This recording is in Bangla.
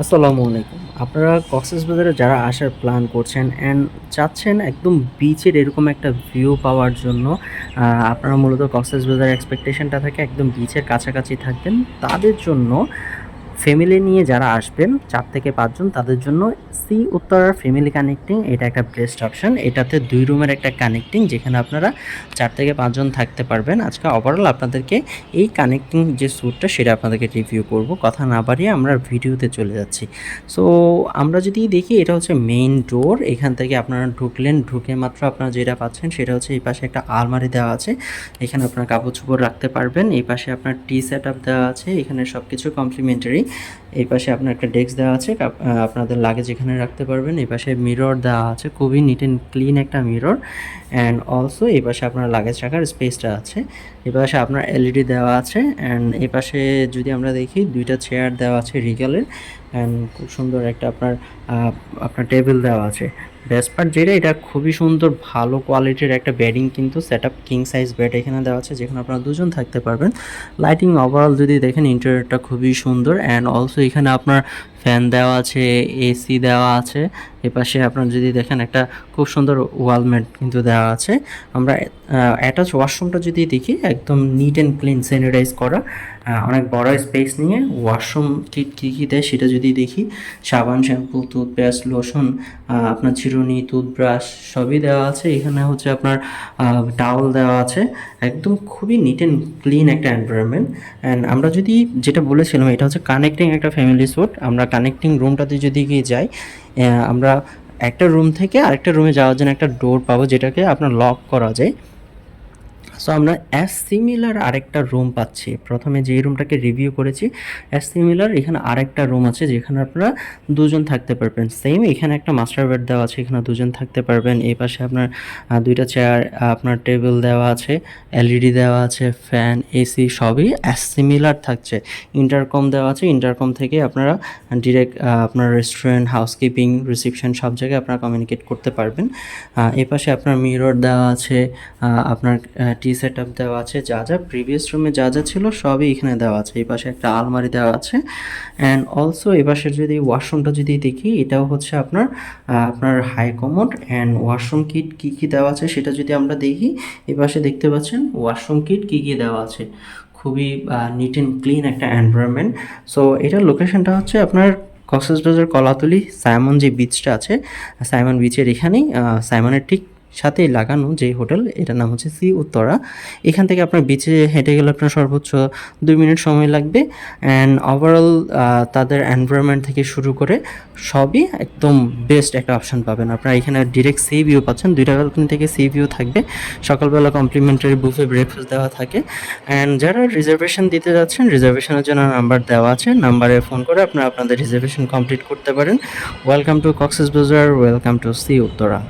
আসসালামু আলাইকুম। আপনারা কক্সবাজারে যারা আসার প্ল্যান করছেন অ্যান্ড চাচ্ছেন একদম বিচের এরকম একটা ভিউ পাওয়ার জন্য, আপনারা মূলত কক্সবাজারের এক্সপেকটেশনটা থাকে একদম বিচের কাছাকাছি থাকবেন। তাদের জন্য ফ্যামিলি নিয়ে যারা আসবেন ৪ থেকে ৫ জন তাদের জন্য সি উত্তরার ফ্যামিলি কানেক্টিং এটা একটা বেস্ট অপশন। এটাতে ২ রুমের একটা কানেক্টিং যেখানে আপনারা ৪ থেকে ৫ জন থাকতে পারবেন। আজকে ওভারঅল আপনাদেরকে এই কানেক্টিং যে স্যুটটা সেটা আপনাদেরকে রিভিউ করব। কথা না বাড়িয়ে আমরা ভিডিওতে চলে যাচ্ছি। সো আমরা যদি দেখি এটা হচ্ছে মেইন ডোর। এখান থেকে আপনারা ঢুকলেন, ঢুকে মাত্র আপনারা যেটা পাচ্ছেন সেটা হচ্ছে এই পাশে একটা আলমারি দেওয়া আছে। এখানে আপনার কাপড়-চোপড় রাখতে পারবেন। এই পাশে আপনার টি সেটআপ দেওয়া আছে। এখানে সবকিছু কমপ্লিমেন্টারি। এই পাশে আপনার একটা ডেস্ক দেওয়া আছে, আপনাদের লাগেজ এখানে রাখতে পারবেন। এই পাশে মিরর দেওয়া আছে, খুবই নিট অ্যান্ড ক্লিন একটা মিরর। অ্যান্ড অলসো এই পাশে আপনার লাগেজ রাখার স্পেসটা আছে। এই পাশে আপনার এলইডি দেওয়া আছে। অ্যান্ড এই পাশে যদি আমরা দেখি ২টা চেয়ার দেওয়া আছে রিগেলের। অ্যান্ড খুব সুন্দর একটা আপনার টেবিল দেওয়া আছে। বেস্ট পার্ট যেটা, এটা খুবই সুন্দর ভালো কোয়ালিটির একটা বেডিং কিন্তু সেটআপ, কিং সাইজ বেড এখানে দেওয়া আছে যেখানে আপনারা দুজন থাকতে পারবেন। লাইটিং ওভারঅল যদি দেখেন ইন্টেরিয়রটা খুবই সুন্দর। অ্যান্ড অলসো এখানে আপনার ফ্যান দেওয়া আছে, এসি দেওয়া আছে। এপাশে আপনার যদি দেখেন একটা খুব সুন্দর ওয়ালমেট কিন্তু দেওয়া আছে। আমরা অ্যাটাচ ওয়াশরুমটা যদি দেখি একদম নিট অ্যান্ড ক্লিন, স্যানিটাইজ করা, অনেক বড় স্পেস নিয়ে ওয়াশরুম কিট কী কী দেয় সেটা যদি দেখি, সাবান, শ্যাম্পু, টুথপেস্ট, লোশন, আপনার চিরুনি, টুথব্রাশ সবই দেওয়া আছে। এখানে হচ্ছে আপনার টাওয়াল দেওয়া আছে। একদম খুবই নিট অ্যান্ড ক্লিন একটা এনভায়রনমেন্ট। অ্যান্ড আমরা যদি যেটা বলেছিলাম এটা হচ্ছে কানেক্টিং একটা ফ্যামিলি স্যুট। আমরা কানেক্টিং রুমটাতে যদি গিয়ে যাই, আমরা একটা রুম থেকে আরেকটা রুমে যাওয়ার জন্য একটা ডোর পাবো যেটাকে আপনার লক করা যায়। সো আমরা অ্যাজ সিমিলার আরেকটা রুম পাচ্ছি। প্রথমে যেই রুমটাকে রিভিউ করেছি অ্যাজ সিমিলার এখানে আরেকটা রুম আছে যেখানে আপনারা দুজন থাকতে পারবেন। সেম এখানে একটা মাস্টার বেড দেওয়া আছে, এখানে দুজন থাকতে পারবেন। এই পাশে আপনার ২টা চেয়ার, আপনার টেবিল দেওয়া আছে, এলইডি দেওয়া আছে, ফ্যান, এসি সবই অ্যাজ সিমিলার থাকছে। ইন্টারকম দেওয়া আছে, ইন্টারকম থেকে আপনারা ডিরেক্ট আপনার রেস্টুরেন্ট, হাউসকিপিং, রিসেপশন সব জায়গায় আপনারা কমিউনিকেট করতে পারবেন। এই পাশে আপনার মিরর দেওয়া আছে, আপনার টি সেটআপ দেওয়া আছে, যা যা প্রিভিয়াস রুমে যা যা ছিল সবই এখানে দেওয়া আছে। এই পাশে একটা আলমারি দেওয়া আছে। অ্যান্ড অলসো এই পাশের যদি ওয়াশরুমটা যদি দেখি, এটাও হচ্ছে আপনার high commode. And washroom kit কী কী দেওয়া আছে সেটা যদি আমরা দেখি, এই পাশে দেখতে পাচ্ছেন ওয়াশরুম কিট কী কী দেওয়া আছে। খুবই নিট অ্যান্ড ক্লিন একটা এনভায়রনমেন্ট। সো এটার লোকেশনটা হচ্ছে আপনার কক্সবাজার কলাতলি সাইমন যে বিচটা আছে, সাইমন বিচের এখানেই, সাইমনের ঠিক সাথেই লাগানো যে হোটেল, এটার নাম হচ্ছে সি উত্তরা। এখান থেকে আপনার বিচে হেঁটে গেলে আপনার সর্বোচ্চ ২ মিনিট সময় লাগবে। অ্যান্ড ওভারঅল তাদের এনভায়রনমেন্ট থেকে শুরু করে সবই একদম বেস্ট একটা অপশান পাবেন। আপনারা এখানে ডিরেক্ট সি ভিউ পাচ্ছেন, ২টা ব্যালকনি থেকে সি ভিউ থাকবে। সকালবেলা কমপ্লিমেন্টারি বুফে ব্রেকফাস্ট দেওয়া থাকে। অ্যান্ড যারা রিজার্ভেশন দিতে যাচ্ছেন, রিজার্ভেশনের জন্য নাম্বার দেওয়া আছে, নাম্বারে ফোন করে আপনারা আপনাদের রিজার্ভেশন কমপ্লিট করতে পারেন। Welcome to Cox's Bazar, welcome to sea Uttara.